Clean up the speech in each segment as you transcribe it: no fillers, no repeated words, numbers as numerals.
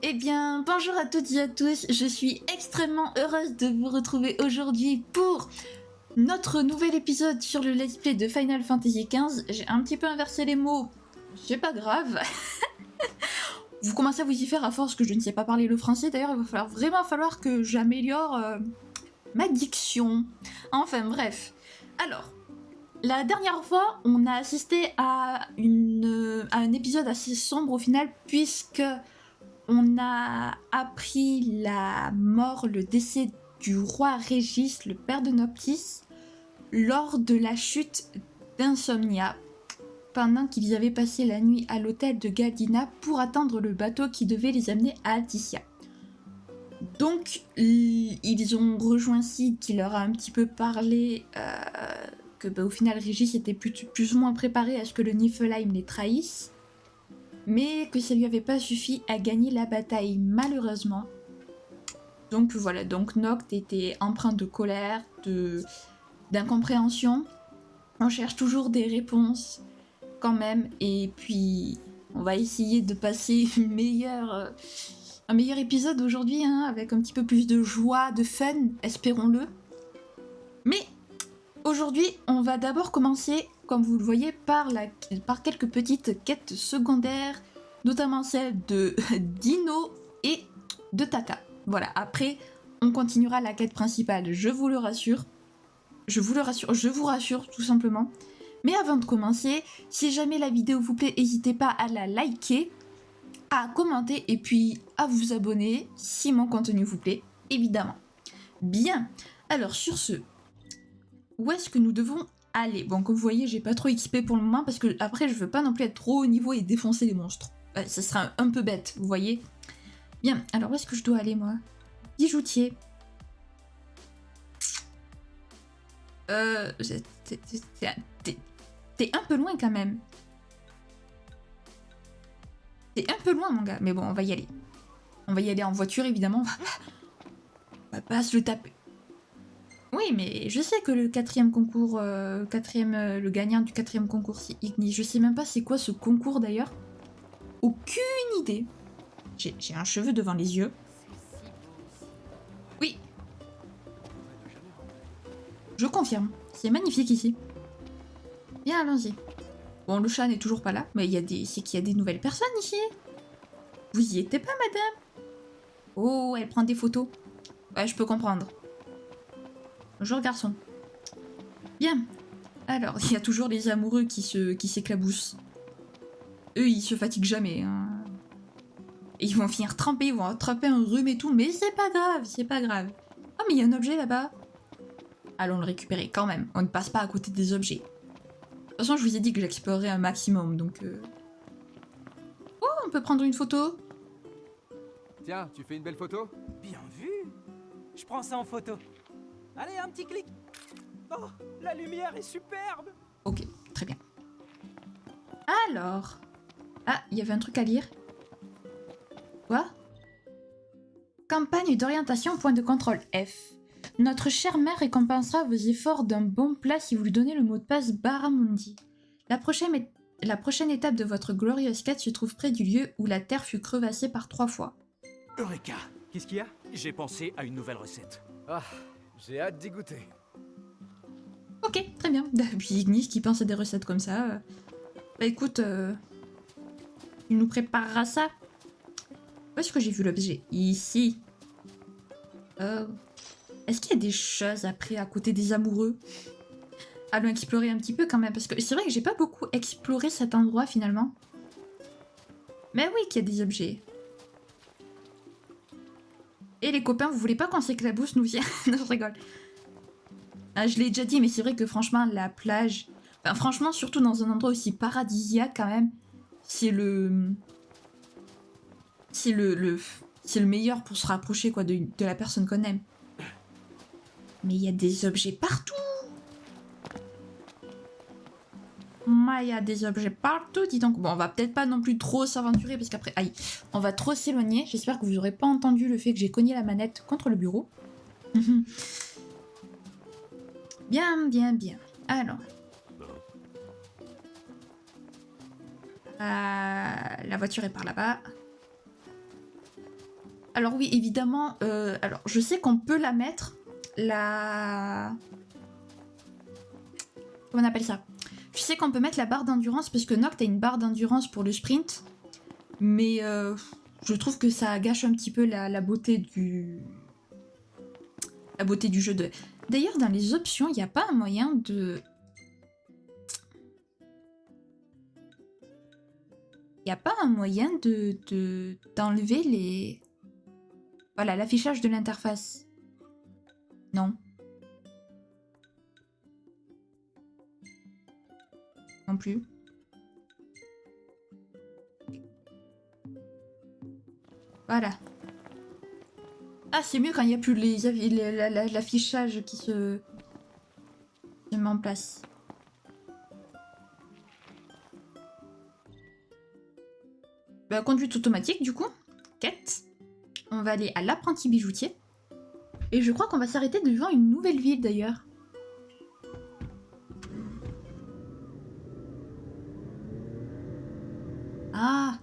Eh bien, bonjour à toutes et à tous, je suis extrêmement heureuse de vous retrouver aujourd'hui pour notre nouvel épisode sur le let's play de Final Fantasy XV. J'ai un petit peu inversé les mots, c'est pas grave. Vous commencez à vous y faire à force que je ne sais pas parler le français, d'ailleurs il va vraiment falloir que j'améliore ma diction. Enfin bref, alors... La dernière fois, on a assisté à un épisode assez sombre au final, puisque on a appris la mort, le décès du roi Régis, le père de Noctis, lors de la chute d'Insomnia, pendant qu'ils avaient passé la nuit à l'hôtel de Galdina pour attendre le bateau qui devait les amener à Alticia. Donc, ils ont rejoint Sid qui leur a un petit peu parlé que au final Régis était plus ou moins préparé à ce que le Niflheim les trahisse, mais que ça lui avait pas suffi à gagner la bataille malheureusement. Donc voilà, donc Noct était empreint de colère, d'incompréhension. On cherche toujours des réponses quand même, et puis on va essayer de passer un meilleur épisode aujourd'hui, hein, avec un petit peu plus de joie, de fun, espérons-le. Mais aujourd'hui, on va d'abord commencer, comme vous le voyez, par quelques petites quêtes secondaires, notamment celle de Dino et de Taka. Voilà, après, on continuera la quête principale, je vous rassure, je vous rassure tout simplement. Mais avant de commencer, si jamais la vidéo vous plaît, n'hésitez pas à la liker, à commenter et puis à vous abonner si mon contenu vous plaît, évidemment. Bien, alors sur ce, où est-ce que nous devons aller? Bon, comme vous voyez, j'ai pas trop XP pour le moment parce que après je veux pas non plus être trop haut niveau et défoncer les monstres. Ça sera un peu bête, vous voyez. Bien, alors où est-ce que je dois aller moi? Bijoutier. T'es un peu loin quand même. T'es un peu loin mon gars, mais bon, on va y aller. On va y aller en voiture évidemment. On va pas se le taper. Oui, mais je sais que le quatrième concours, le gagnant du quatrième concours, c'est Ignis. Je sais même pas c'est quoi ce concours d'ailleurs. Aucune idée. J'ai un cheveu devant les yeux. Oui. Je confirme. C'est magnifique ici. Bien, allons-y. Bon, le chat n'est toujours pas là, mais c'est qu'il y a des nouvelles personnes ici. Vous y étiez pas, madame? Oh, elle prend des photos. Ouais, je peux comprendre. Bonjour, garçon. Bien. Alors, il y a toujours les amoureux qui s'éclaboussent. Eux, ils se fatiguent jamais. Hein. Et ils vont finir trempés, ils vont attraper un rhume et tout, mais c'est pas grave, c'est pas grave. Oh, mais il y a un objet là-bas. Allons le récupérer quand même, on ne passe pas à côté des objets. De toute façon, je vous ai dit que j'explorerais un maximum, donc... Oh, on peut prendre une photo. Tiens, tu fais une belle photo? Bien vu. Je prends ça en photo. Allez, un petit clic. Oh, la lumière est superbe. Ok, très bien. Alors... Ah, il y avait un truc à lire. Quoi? Campagne d'orientation, point de contrôle F. Notre chère mère récompensera vos efforts d'un bon plat si vous lui donnez le mot de passe Barramundi. La prochaine étape de votre glorieuse quête se trouve près du lieu où la terre fut crevassée par 3 fois. Eureka. Qu'est-ce qu'il y a? J'ai pensé à une nouvelle recette. Ah, j'ai hâte d'y goûter. Ok, très bien. Puis Ignis qui pense à des recettes comme ça. Bah écoute, il nous préparera ça. Où est-ce que j'ai vu l'objet? Ici. Est-ce qu'il y a des choses après à côté des amoureux? Allons explorer un petit peu quand même, parce que c'est vrai que j'ai pas beaucoup exploré cet endroit finalement. Mais oui qu'il y a des objets. Et les copains, vous voulez pas qu'on s'éclabousse nous viens? Non, je rigole. Ah, je l'ai déjà dit, mais c'est vrai que franchement, la plage... Enfin, franchement, surtout dans un endroit aussi paradisiaque quand même, c'est le meilleur pour se rapprocher quoi, de la personne qu'on aime. Mais il y a des objets partout. Il y a des objets partout, dis donc. Bon, on va peut-être pas non plus trop s'aventurer parce qu'après, aïe, on va trop s'éloigner. J'espère que vous n'aurez pas entendu le fait que j'ai cogné la manette contre le bureau. Bien, bien, bien. Alors. La voiture est par là-bas. Alors oui, évidemment, alors je sais qu'on peut la mettre, la... Comment on appelle ça? Je sais qu'on peut mettre la barre d'endurance parce que Noct a une barre d'endurance pour le sprint, mais je trouve que ça gâche un petit peu la beauté du... La beauté du jeu de... D'ailleurs, dans les options, il n'y a pas un moyen de... Il n'y a pas un moyen d'enlever les... Voilà, l'affichage de l'interface. Non. Non plus. Voilà. Ah, c'est mieux quand il n'y a plus l'affichage qui se met en place. Bah, conduite automatique, du coup. Quête. On va aller à l'apprenti bijoutier. Et je crois qu'on va s'arrêter devant une nouvelle ville, d'ailleurs. Ah.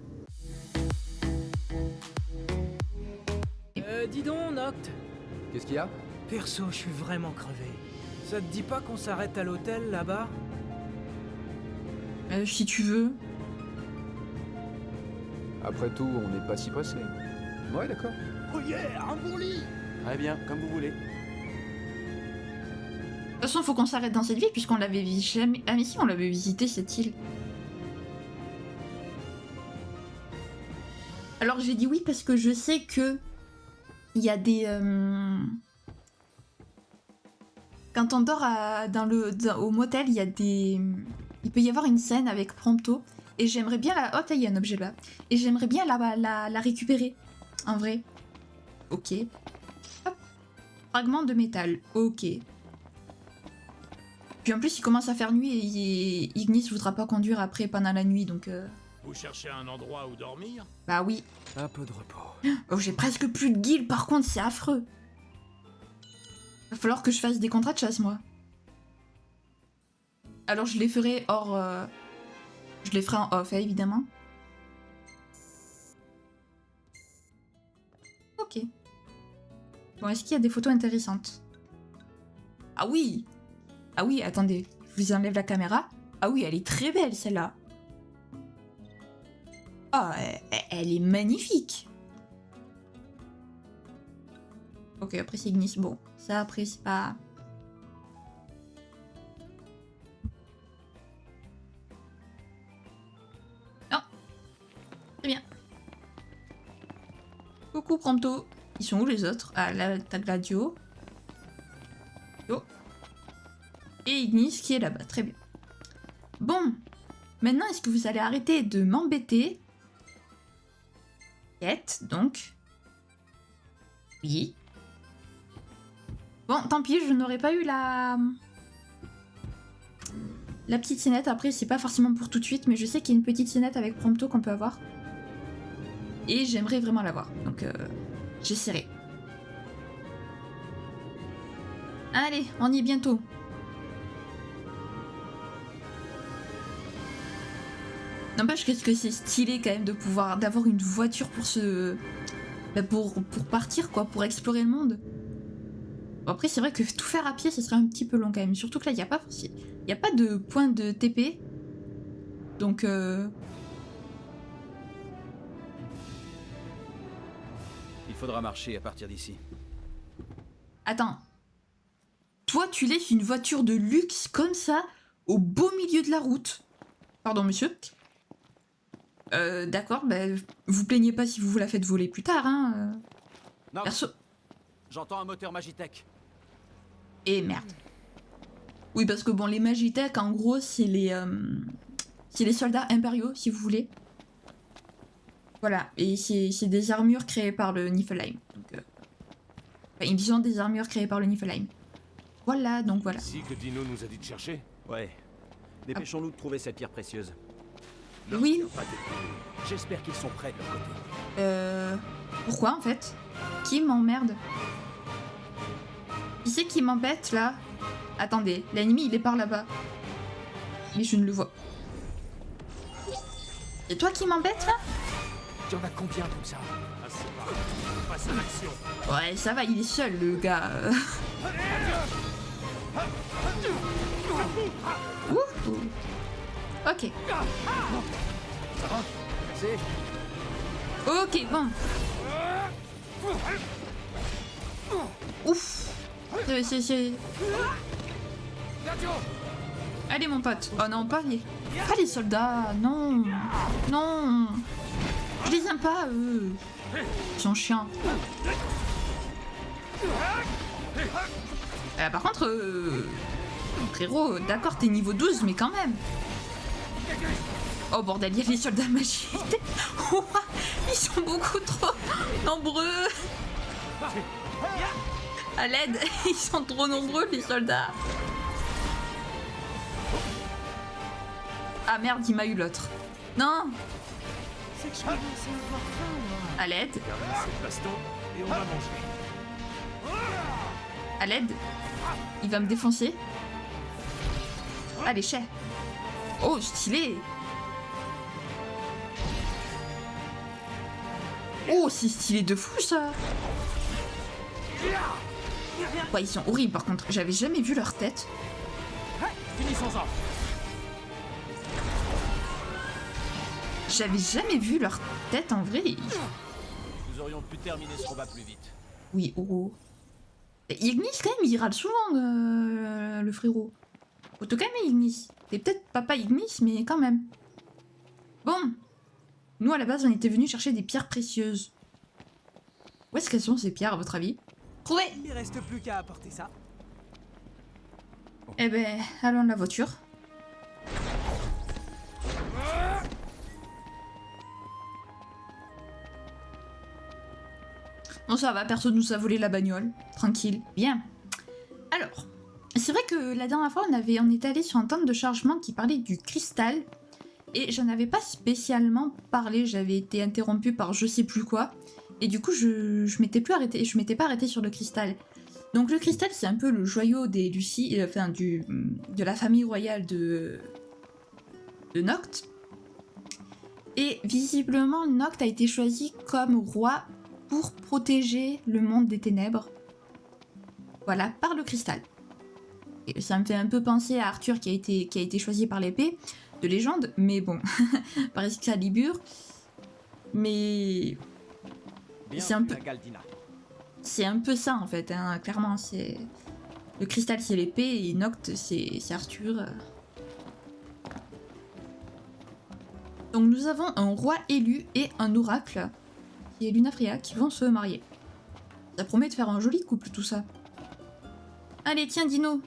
Dis donc, Noct. Qu'est-ce qu'il y a? Perso, je suis vraiment crevé. Ça te dit pas qu'on s'arrête à l'hôtel, là-bas? Si tu veux. Après tout, on n'est pas si pressé. Ouais, d'accord. Oh yeah, un bon lit! Très bien, comme vous voulez. De toute façon, faut qu'on s'arrête dans cette ville puisqu'on l'avait jamais... Ah mais si, on l'avait visité cette île. Alors j'ai dit oui parce que je sais que il y a des... Quand on dort au motel, il y a des... Il peut y avoir une scène avec Prompto et j'aimerais bien la... Oh, il y a un objet là. Et j'aimerais bien la récupérer. En vrai. Ok. Hop. Fragment de métal. Ok. Puis en plus, il commence à faire nuit et Ignis voudra pas conduire après pendant la nuit, donc... Vous cherchez un endroit où dormir? Bah oui. Un peu de repos. Oh, j'ai presque plus de guildes, par contre, c'est affreux. Va falloir que je fasse des contrats de chasse, moi. Alors, je les ferai hors... Je les ferai en off, hein, évidemment. Ok. Bon, est-ce qu'il y a des photos intéressantes? Ah oui! Ah oui, attendez. Je vous enlève la caméra. Ah oui, elle est très belle, celle-là. Ah, elle est magnifique. Ok, après c'est Ignis. Bon, ça après c'est pas... Non. Très bien. Coucou Prompto. Ils sont où les autres? Ah, là, t'as Gladio. Oh. Et Ignis qui est là-bas. Très bien. Bon. Maintenant, est-ce que vous allez arrêter de m'embêter? Quête, donc. Oui. Bon, tant pis, je n'aurais pas eu la petite scénette. Après, c'est pas forcément pour tout de suite, mais je sais qu'il y a une petite scénette avec Prompto qu'on peut avoir. Et j'aimerais vraiment l'avoir. Donc, j'essaierai. Allez, on y est bientôt. N'empêche que c'est stylé quand même de pouvoir d'avoir une voiture pour se... Bah pour partir quoi, pour explorer le monde. Bon, après c'est vrai que tout faire à pied ce serait un petit peu long quand même, surtout que là il n'y a pas de point de TP. Donc Il faudra marcher à partir d'ici. Attends. Toi tu laisses une voiture de luxe comme ça au beau milieu de la route. Pardon monsieur. D'accord, bah, vous plaignez pas si vous vous la faites voler plus tard, hein. Non, Perso... j'entends un moteur Magitech. Et merde. Oui, parce que bon, les Magitech, en gros, c'est les soldats impériaux, si vous voulez. Voilà, et c'est des armures créées par le Niflheim. Donc, enfin, ils ont des armures créées par le Niflheim. Voilà, donc voilà. Ici que Dino nous a dit de chercher. Ouais. Dépêchons-nous de trouver cette pierre précieuse. Non, Oui. y a pas de- J'espère qu'ils sont prêts de leur côté. Pourquoi, en fait? Qui m'emmerde? Qui c'est qui m'embête, là? Attendez, l'ennemi, il est par là-bas. Mais je ne le vois. C'est toi qui m'embête, là? Il y en a combien comme ça? Ah, c'est pas grave. On passe à l'action. Ouais, ça va, il est seul, le gars. Ouh. Ok. Merci. Ok, bon. Ouf. C'est... Allez, mon pote. Oh non, pas les soldats. Non. Non. Je les aime pas, eux. Ils sont chiants. Par contre, frérot, d'accord, t'es niveau 12, mais quand même. Oh bordel, il y a les soldats magiques. Ils sont beaucoup trop nombreux. À l'aide, ils sont trop nombreux, les soldats. Ah merde, il m'a eu l'autre. Non. C'est que je commence à avoir faim, moi. À l'aide. Regardez cette baston et on va manger. À l'aide. Il va me défoncer. Allez, chais. Oh, stylé. Oh, c'est stylé de fou, ça. Ouais, ils sont horribles, par contre. J'avais jamais vu leur tête. Finissons-en. J'avais jamais vu leur tête, en vrai. Nous aurions pu terminer ce combat plus vite. Oui, oh. Et Ignis, quand même, il râle souvent, le frérot. Faut te calmer, Ignis. T'es peut-être papa Ignis, mais quand même. Bon. Nous, à la base, on était venus chercher des pierres précieuses. Où est-ce qu'elles sont, ces pierres, à votre avis? Trouvé. Il reste plus qu'à apporter ça. Eh ben, allons de la voiture. Bon, ça va, personne nous a volé la bagnole. Tranquille. Bien. Alors, c'est vrai que la dernière fois, on était allé sur un temps de chargement qui parlait du cristal. Et j'en avais pas spécialement parlé, j'avais été interrompue par je sais plus quoi. Et du coup, je m'étais pas arrêtée sur le cristal. Donc le cristal, c'est un peu le joyau des Lucie, de la famille royale de Noct. Et visiblement, Noct a été choisi comme roi pour protéger le monde des ténèbres. Voilà, par le cristal. Et ça me fait un peu penser à Arthur qui a été choisi par l'épée de légende, mais bon, par Excalibur. Mais c'est un peu... C'est un peu ça en fait, hein. Clairement, c'est... Le cristal c'est l'épée et Noct c'est Arthur. Donc nous avons un roi élu et un oracle, qui est Lunafria, qui vont se marier. Ça promet de faire un joli couple tout ça. Allez, tiens Dino.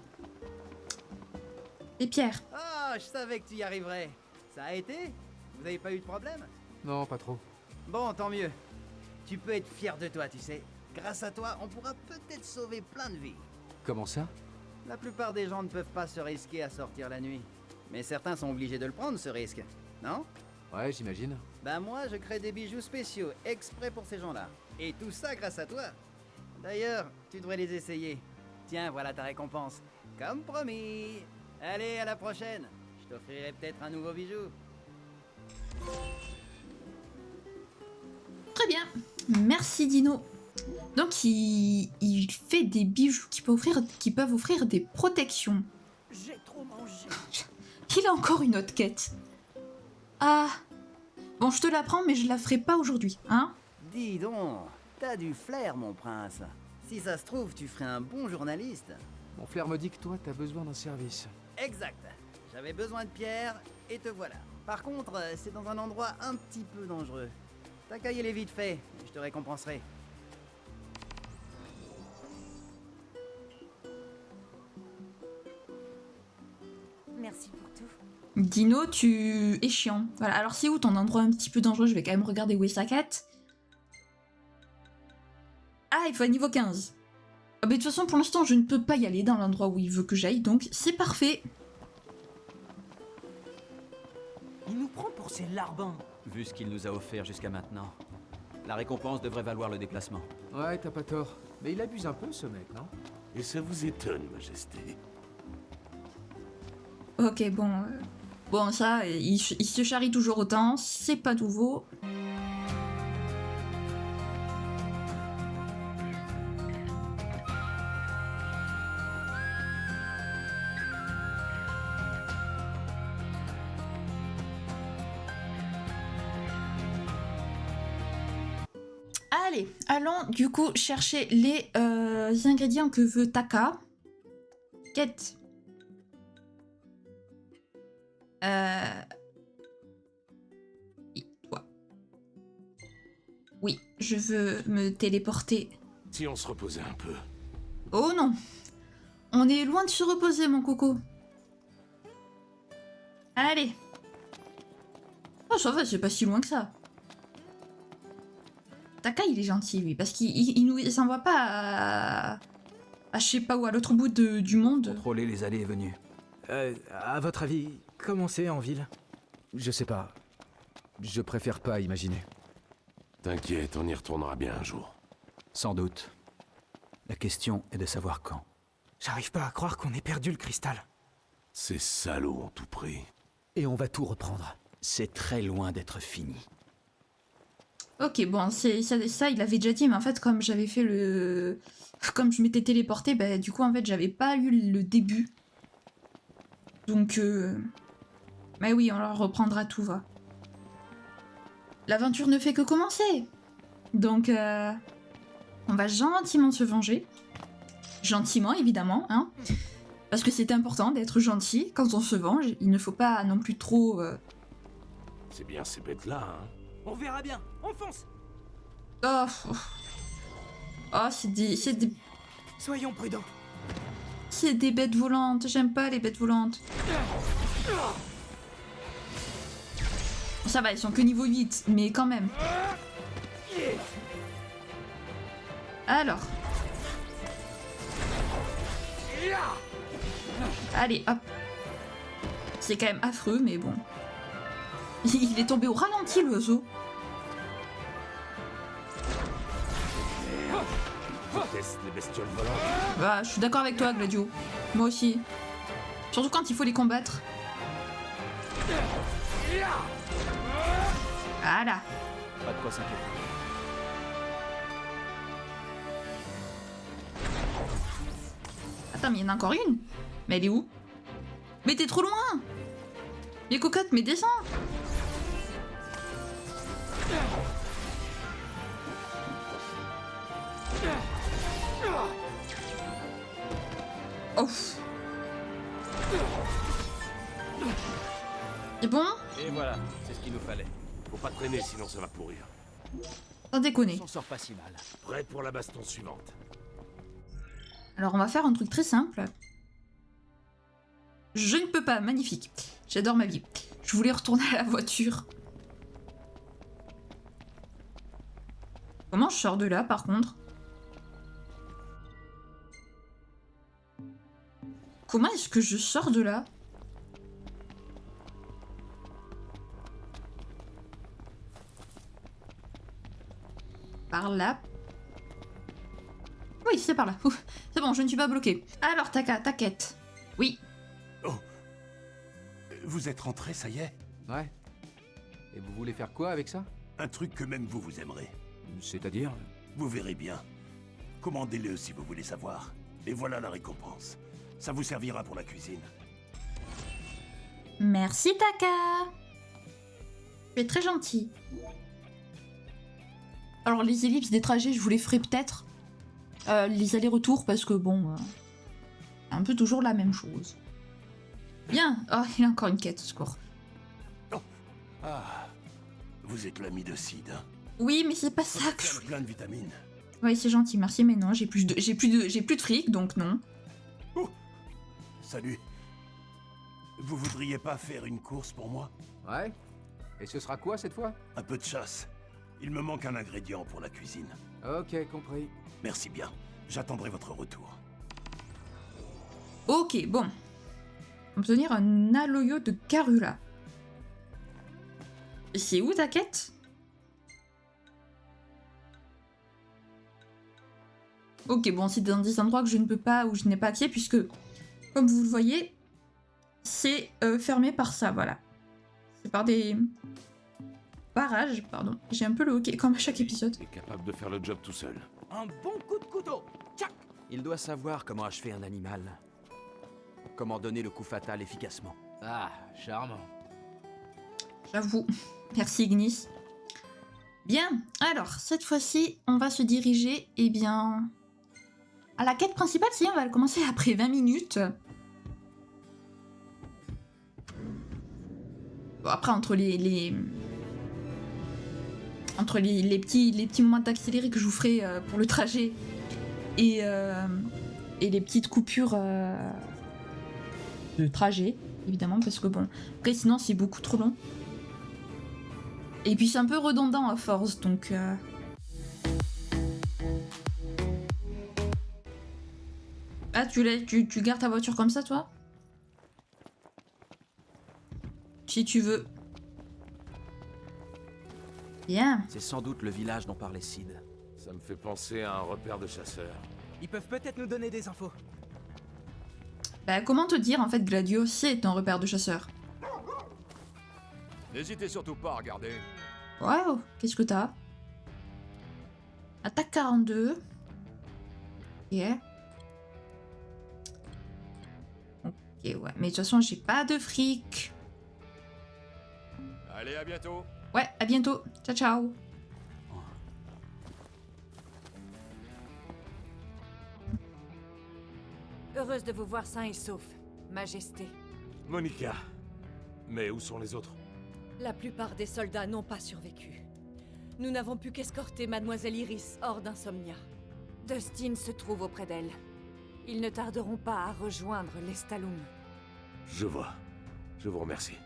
Et Pierre. Ah, je savais que tu y arriverais. Ça a été? Vous avez pas eu de problème? Non, pas trop. Bon, tant mieux. Tu peux être fier de toi, tu sais. Grâce à toi, on pourra peut-être sauver plein de vies. Comment ça? La plupart des gens ne peuvent pas se risquer à sortir la nuit. Mais certains sont obligés de le prendre, ce risque. Non? Ouais, j'imagine. Bah moi, je crée des bijoux spéciaux, exprès pour ces gens-là. Et tout ça grâce à toi. D'ailleurs, tu devrais les essayer. Tiens, voilà ta récompense. Comme promis. Allez, à la prochaine. Je t'offrirai peut-être un nouveau bijou. Très bien. Merci Dino. Donc il fait des bijoux qui peuvent offrir des protections. J'ai trop mangé. Il a encore une autre quête. Ah. Bon, je te la prends, mais je la ferai pas aujourd'hui, hein? Dis donc, t'as du flair, mon prince. Si ça se trouve, tu ferais un bon journaliste. Mon flair me dit que toi, t'as besoin d'un service. Exact. J'avais besoin de pierre, et te voilà. Par contre, c'est dans un endroit un petit peu dangereux. T'as qu'à y aller vite fait, je te récompenserai. Merci pour tout. Dino, tu es chiant. Voilà, alors c'est où ton endroit un petit peu dangereux? Je vais quand même regarder où est sa quête. Ah, il faut un niveau 15. Ah bah de toute façon, pour l'instant, je ne peux pas y aller dans l'endroit où il veut que j'aille, donc c'est parfait. Il nous prend pour ses larbins. Vu ce qu'il nous a offert jusqu'à maintenant, la récompense devrait valoir le déplacement. Ouais, t'as pas tort. Mais il abuse un peu, ce mec, non? Et ça vous étonne, Majesté? Ok, bon... Bon, ça, il se charrie toujours autant, c'est pas nouveau. Allez, allons du coup chercher les ingrédients que veut Taka. Quête. Oui, toi. Oui, je veux me téléporter. Si on se reposait un peu. Oh non. On est loin de se reposer, mon coco. Allez. Oh, ça va, c'est pas si loin que ça. Taka, il est gentil, lui, parce qu'il nous envoie pas à je sais pas où, à l'autre bout du monde. Contrôler les allées et venues. À votre avis, comment c'est en ville? Je sais pas. Je préfère pas imaginer. T'inquiète, on y retournera bien un jour. Sans doute. La question est de savoir quand. J'arrive pas à croire qu'on ait perdu le cristal. Ces salauds ont tout pris. Et on va tout reprendre. C'est très loin d'être fini. Ok, bon, ça, il avait déjà dit, mais en fait, comme j'avais fait le... Comme je m'étais téléporté, bah, du coup, en fait, j'avais pas eu le début. Donc, bah oui, on leur reprendra tout, va. L'aventure ne fait que commencer. Donc, on va gentiment se venger. Gentiment, évidemment, hein. Parce que c'est important d'être gentil quand on se venge. Il ne faut pas non plus trop... C'est bien ces bêtes-là, hein. On verra bien. On fonce. Oh, oh c'est des... Soyons prudents. C'est des bêtes volantes, j'aime pas les bêtes volantes. Ça va, elles sont que niveau 8, mais quand même. Alors. Allez, hop. C'est quand même affreux, mais bon. Il est tombé au ralenti, l'oiseau. Je teste les bestioles volantes. Bah, je suis d'accord avec toi, Gladio. Moi aussi. Surtout quand il faut les combattre. Voilà. Pas de quoi s'inquiéter. Attends, mais il y en a encore une. Mais elle est où? Mais t'es trop loin. Les cocottes, mais descends. Oh. C'est bon? Et voilà, c'est ce qu'il nous fallait. Faut pas traîner sinon ça va pourrir. Sans déconner. On s'en sort pas si mal. Prêt pour la baston suivante. Alors on va faire un truc très simple. Je ne peux pas, magnifique. J'adore ma vie. Je voulais retourner à la voiture. Comment je sors de là par contre? Comment est-ce que je sors de là? Par là? Oui, c'est par là. Ouf, c'est bon, je ne suis pas bloquée. Alors, Taka, ta quête. Oui. Vous êtes rentré, ça y est? Ouais. Et vous voulez faire quoi avec ça? Un truc que même vous, vous aimerez. C'est-à-dire? Vous verrez bien. Commandez-le si vous voulez savoir. Et voilà la récompense. Ça vous servira pour la cuisine. Merci, Taka. Tu es très gentil. Alors, les ellipses des trajets, je vous les ferai peut-être. Les allers-retours, parce que bon... un peu toujours la même chose. Bien. Oh, il y a encore une quête, au secours. Ah, vous êtes l'ami de Sid, hein? Oui, mais c'est pas ça que je... Plein de vitamines. Oui, c'est gentil, merci, mais non, j'ai plus de fric, donc non. Salut. Vous voudriez pas faire une course pour moi? Ouais. Et ce sera quoi cette fois? Un peu de chasse. Il me manque un ingrédient pour la cuisine. Ok, compris. Merci bien. J'attendrai votre retour. Ok, bon. Obtenir un aloyo de Karula. C'est où ta quête? Ok, bon, c'est dans des endroits que je ne peux pas, où je n'ai pas accès, puisque, comme vous le voyez, c'est fermé par ça, voilà. C'est par des barrages, pardon. J'ai un peu le hockey, comme à chaque épisode. Il est capable de faire le job tout seul. Un bon coup de couteau. Tchac. Il doit savoir comment achever un animal. Comment donner le coup fatal efficacement. Ah, charmant. J'avoue. Merci Ignis. Bien, alors, cette fois-ci, on va se diriger, eh bien... à la quête principale, si on va commencer après 20 minutes. Bon, après, entre les petits moments d'accéléré que je vous ferai pour le trajet et les petites coupures de trajet, évidemment, parce que bon, après sinon c'est beaucoup trop long. Et puis c'est un peu redondant à force, donc... Ah, tu gardes ta voiture comme ça, toi? Si tu veux. Bien. C'est sans doute le village dont parlait Sid. Ça me fait penser à un repère de chasseurs. Ils peuvent peut-être nous donner des infos. Bah, comment te dire, en fait, Gladio, c'est un repère de chasseurs. N'hésitez surtout pas à regarder. Waouh, qu'est-ce que t'as? Attaque 42. Yeah. Ok, ouais, mais de toute façon, j'ai pas de fric. Allez, à bientôt. Ouais, à bientôt. Ciao, ciao. Heureuse de vous voir sain et sauf, Majesté. Monica. Mais où sont les autres? La plupart des soldats n'ont pas survécu. Nous n'avons pu qu'escorter Mademoiselle Iris hors d'Insomnia. Dustin se trouve auprès d'elle. Ils ne tarderont pas à rejoindre les Staloum. Je vois. Je vous remercie.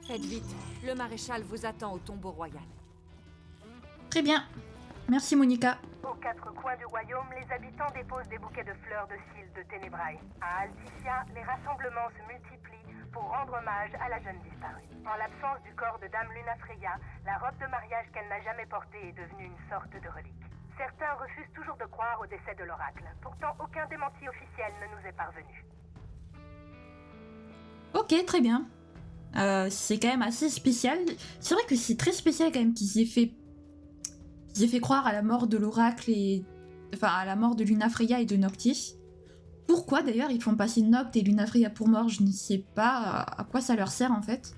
Faites vite, le maréchal vous attend au tombeau royal. Très bien. Merci, Monica. Aux quatre coins du royaume, les habitants déposent des bouquets de fleurs de cils de Ténébrae. À Alticia, les rassemblements se multiplient pour rendre hommage à la jeune disparue. En l'absence du corps de Dame Lunafreya, la robe de mariage qu'elle n'a jamais portée est devenue une sorte de relique. Certains refusent toujours de croire au décès de l'oracle. Pourtant, aucun démenti officiel ne nous est parvenu. Ok, très bien. C'est quand même assez spécial. C'est vrai que c'est très spécial quand même qu'ils aient fait croire à la mort de l'oracle et... Enfin, à la mort de Lunafreya et de Noctis. Pourquoi d'ailleurs ils font passer Noct et Lunafreya pour mort? Je ne sais pas à quoi ça leur sert en fait.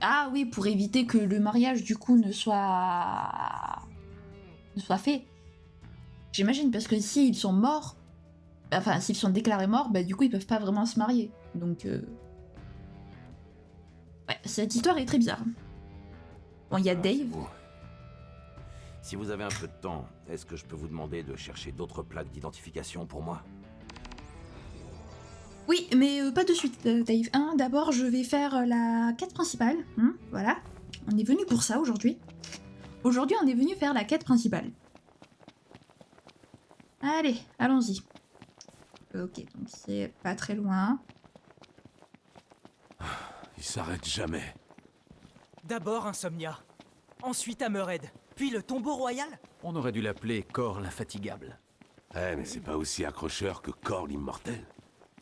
Ah oui, pour éviter que le mariage du coup ne soit fait. J'imagine, parce que s'ils sont morts, enfin s'ils sont déclarés morts, bah du coup ils peuvent pas vraiment se marier. Donc ouais, cette histoire est très bizarre. Bon, il y a Dave. Si vous avez un peu de temps, est-ce que je peux vous demander de chercher d'autres plaques d'identification pour moi? Oui, mais pas de suite, Dave. Hein, d'abord, je vais faire la quête principale. Voilà. On est venu pour ça aujourd'hui. Aujourd'hui, on est venu faire la quête principale. Allez, allons-y. Ok, donc c'est pas très loin. Il s'arrête jamais. D'abord Insomnia, ensuite Hammerhead, puis le tombeau royal. On aurait dû l'appeler Cor l'infatigable. Eh, mais c'est pas aussi accrocheur que Cor l'immortel.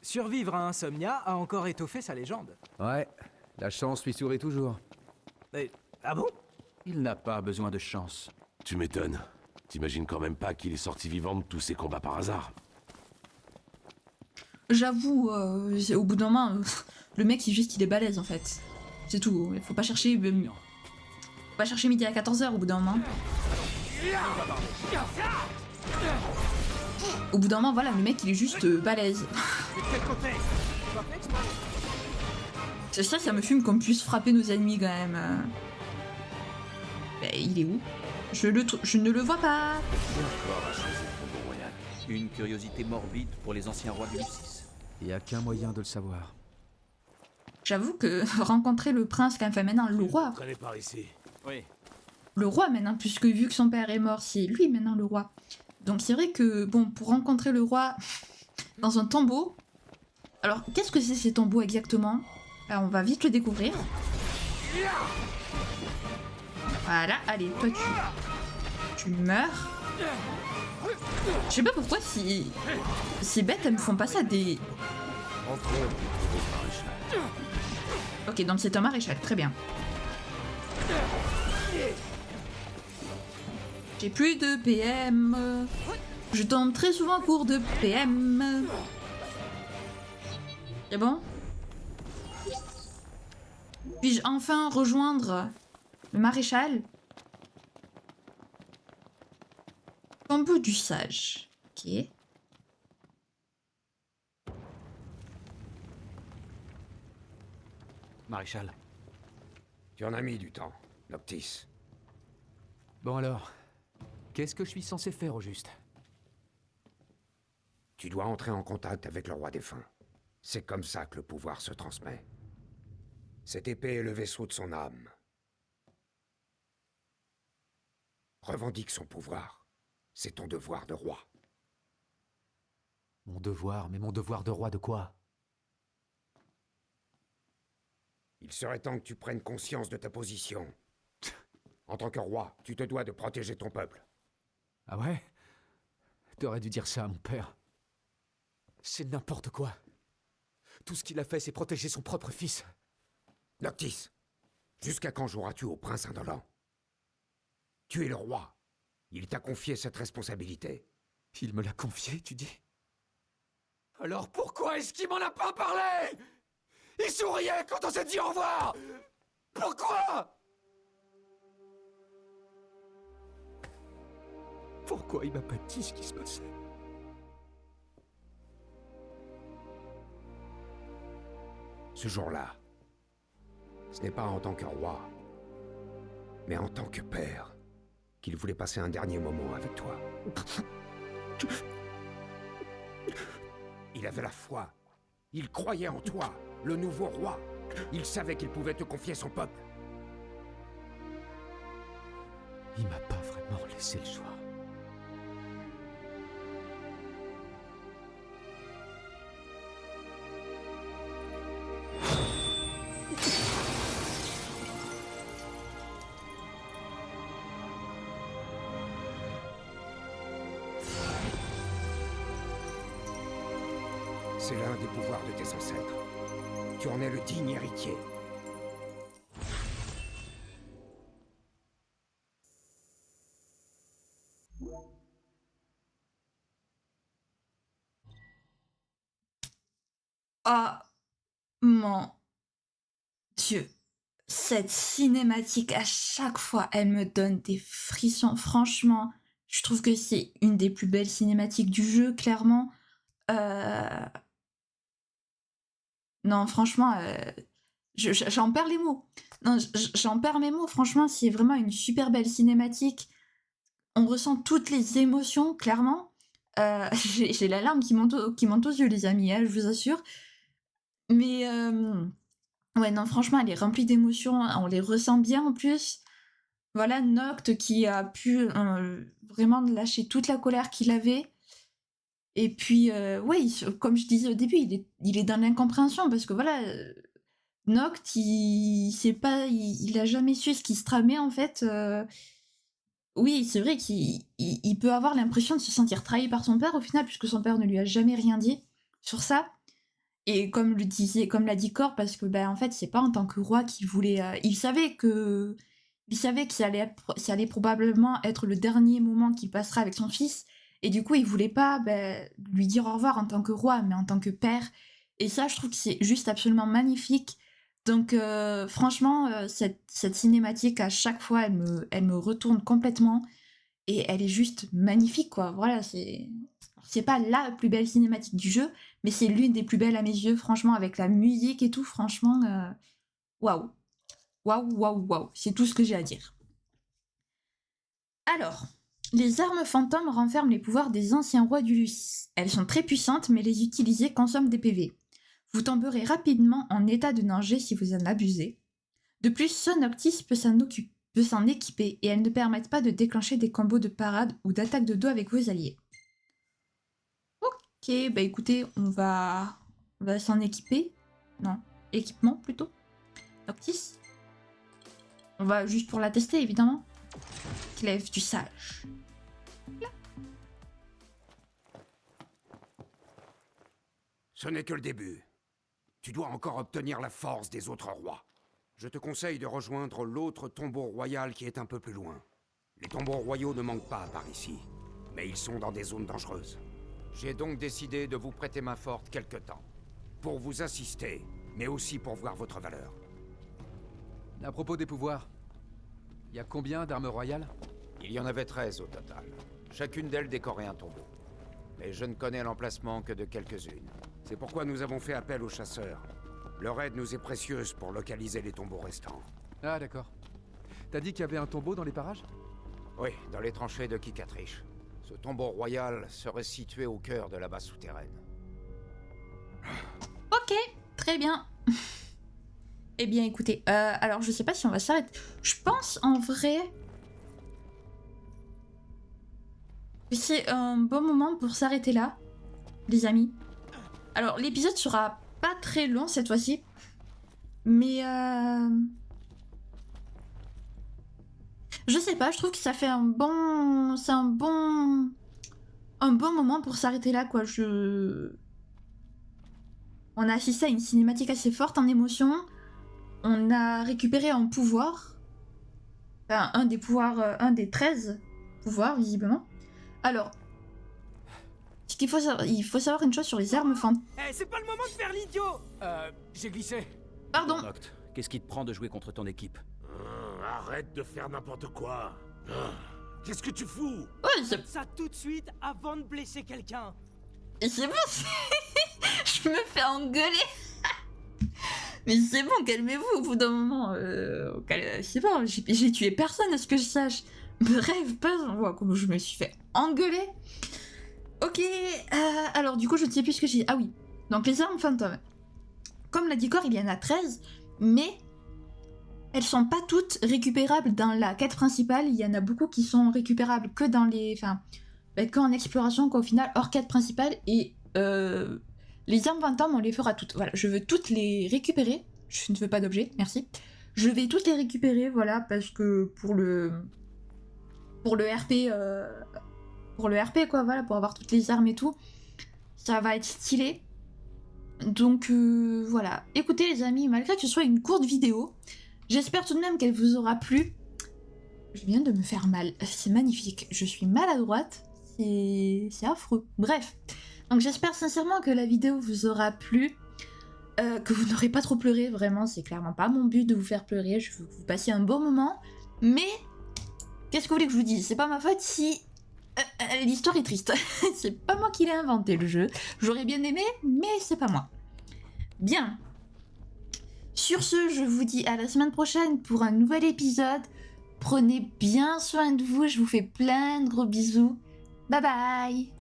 Survivre à Insomnia a encore étoffé sa légende. Ouais, la chance lui sourit toujours. Mais, ah bon? Il n'a pas besoin de chance. Tu m'étonnes. T'imagines quand même pas qu'il est sorti vivant de tous ces combats par hasard. J'avoue, au bout d'un moment, le mec, c'est juste qu'il est balèze en fait. C'est tout. Il faut pas chercher... Faut pas chercher midi à 14h au bout d'un moment. Au bout d'un moment, voilà, le mec, il est juste balèze. C'est ça me fume qu'on puisse frapper nos ennemis quand même. Ben, il est où? Je ne le vois pas. Une curiosité morbide pour les anciens rois du Lucis. Il y a qu'un moyen de le savoir. J'avoue que rencontrer le prince, quand même, maintenant le roi. Traînez par ici. Oui. Le roi maintenant, puisque vu que son père est mort, c'est lui maintenant le roi. Donc c'est vrai que, bon, pour rencontrer le roi dans un tombeau... Alors, qu'est-ce que c'est ces tombeaux exactement? Alors, on va vite le découvrir. Voilà, allez, toi tu meurs. Je sais pas pourquoi si... Ces bêtes, elles me font passer à des... Ok, donc c'est un maréchal, très bien. J'ai plus de PM. Je tombe très souvent à court de PM. C'est bon? Puis-je enfin rejoindre le maréchal? Tombeau du sage. Ok. Maréchal. Tu en as mis du temps, Noctis. Bon alors, qu'est-ce que je suis censé faire au juste? Tu dois entrer en contact avec le roi défunt. C'est comme ça que le pouvoir se transmet. Cette épée est le vaisseau de son âme. Revendique son pouvoir. C'est ton devoir de roi. Mon devoir, mais mon devoir de roi de quoi? Il serait temps que tu prennes conscience de ta position. En tant que roi, tu te dois de protéger ton peuple. Ah ouais? T'aurais dû dire ça à mon père. C'est n'importe quoi. Tout ce qu'il a fait, c'est protéger son propre fils. Noctis, jusqu'à quand joueras-tu au prince indolent? Tu es le roi. Il t'a confié cette responsabilité. Il me l'a confié, tu dis? Alors pourquoi est-ce qu'il m'en a pas parlé? Il souriait quand on s'est dit au revoir! Pourquoi? Pourquoi il m'a pas dit ce qui se passait? Ce jour-là, ce n'est pas en tant que roi, mais en tant que père, qu'il voulait passer un dernier moment avec toi. Il avait la foi. Il croyait en toi, le nouveau roi. Il savait qu'il pouvait te confier son peuple. Il m'a pas vraiment laissé le choix. C'est l'un des pouvoirs de tes ancêtres. Tu en es le digne héritier. Oh mon Dieu. Cette cinématique, à chaque fois, elle me donne des frissons. Franchement, je trouve que c'est une des plus belles cinématiques du jeu, clairement. Non, franchement, j'en perds les mots. Non, j'en perds mes mots. Franchement, c'est vraiment une super belle cinématique. On ressent toutes les émotions, clairement. J'ai la larme qui monte aux yeux, les amis, hein, je vous assure. Mais ouais, non, franchement, elle est remplie d'émotions. On les ressent bien en plus. Voilà, Noct qui a pu vraiment lâcher toute la colère qu'il avait. Et puis, ouais, comme je disais au début, il est dans l'incompréhension parce que voilà, Noct, il a jamais su ce qui se tramait en fait. Oui, c'est vrai qu'il peut avoir l'impression de se sentir trahi par son père au final, puisque son père ne lui a jamais rien dit sur ça. Et comme l'a dit Cor, parce que en fait, c'est pas en tant que roi qu'il voulait. Il savait que ça allait probablement être le dernier moment qu'il passera avec son fils. Et du coup, il voulait pas lui dire au revoir en tant que roi, mais en tant que père. Et ça, je trouve que c'est juste absolument magnifique. Donc, franchement, cette cinématique, à chaque fois, elle me retourne complètement. Et elle est juste magnifique, quoi. Voilà, c'est pas la plus belle cinématique du jeu, mais c'est l'une des plus belles à mes yeux, franchement, avec la musique et tout. Franchement, waouh. Waouh, waouh, waouh. C'est tout ce que j'ai à dire. Alors... Les armes fantômes renferment les pouvoirs des anciens rois du Lucis. Elles sont très puissantes, mais les utiliser consomme des PV. Vous tomberez rapidement en état de danger si vous en abusez. De plus, ce Noctis peut s'en équiper et elles ne permettent pas de déclencher des combos de parade ou d'attaque de dos avec vos alliés. Ok, écoutez, on va s'en équiper. Non, équipement plutôt. Noctis. On va juste pour la tester, évidemment. Clève du sage. Là. Ce n'est que le début. Tu dois encore obtenir la force des autres rois. Je te conseille de rejoindre l'autre tombeau royal qui est un peu plus loin. Les tombeaux royaux ne manquent pas par ici, mais ils sont dans des zones dangereuses. J'ai donc décidé de vous prêter main forte quelque temps. Pour vous assister, mais aussi pour voir votre valeur. À propos des pouvoirs, y a combien d'armes royales? Il y en avait 13 au total. Chacune d'elles décorait un tombeau. Mais je ne connais l'emplacement que de quelques-unes. C'est pourquoi nous avons fait appel aux chasseurs. Leur aide nous est précieuse pour localiser les tombeaux restants. Ah d'accord. T'as dit qu'il y avait un tombeau dans les parages? Oui, dans les tranchées de Kikatrish. Ce tombeau royal serait situé au cœur de la base souterraine. Ok, très bien. Eh bien, écoutez, alors je sais pas si on va s'arrêter. Je pense en vrai que c'est un bon moment pour s'arrêter là, les amis. Alors, l'épisode sera pas très long cette fois-ci, mais je sais pas, je trouve que ça fait un bon moment pour s'arrêter là, quoi. On a assisté à une cinématique assez forte en émotion. On a récupéré un pouvoir. Enfin, un des pouvoirs, un des 13 pouvoirs, visiblement. Alors, il faut savoir une chose sur les armes fantômes. Eh, c'est pas le moment de faire l'idiot. J'ai glissé. Pardon. Noct, qu'est-ce qui te prend de jouer contre ton équipe? Arrête de faire n'importe quoi. Qu'est-ce que tu fous? Ouais, Ça tout de suite avant de blesser quelqu'un. c'est bon, je me fais engueuler. Mais c'est bon, calmez-vous au bout d'un moment. C'est bon, j'ai tué personne à ce que je sache. Bref, pas on voit comment je me suis fait engueuler. Ok, alors du coup je ne sais plus ce que j'ai dit. Ah oui, donc les armes fantômes. Comme l'a dit Cor, il y en a 13, mais elles sont pas toutes récupérables dans la quête principale. Il y en a beaucoup qui sont récupérables que dans les... Enfin, qu'en exploration, qu'au final, hors quête principale. Et les armes fantômes, on les fera toutes. Voilà, je veux toutes les récupérer. Je ne veux pas d'objets, merci. Je vais toutes les récupérer, voilà, parce que pour le RP... Pour le RP, quoi, voilà, pour avoir toutes les armes et tout. Ça va être stylé. Donc, voilà. Écoutez, les amis, malgré que ce soit une courte vidéo, j'espère tout de même qu'elle vous aura plu. Je viens de me faire mal. C'est magnifique. Je suis maladroite. C'est affreux. Bref. Donc, j'espère sincèrement que la vidéo vous aura plu. Que vous n'aurez pas trop pleuré. Vraiment, c'est clairement pas mon but de vous faire pleurer. Je veux que vous passiez un bon moment. Mais, qu'est-ce que vous voulez que je vous dise? C'est pas ma faute si... l'histoire est triste. C'est pas moi qui l'ai inventé, le jeu. J'aurais bien aimé, mais c'est pas moi. Bien. Sur ce, je vous dis à la semaine prochaine pour un nouvel épisode. Prenez bien soin de vous, je vous fais plein de gros bisous. Bye bye.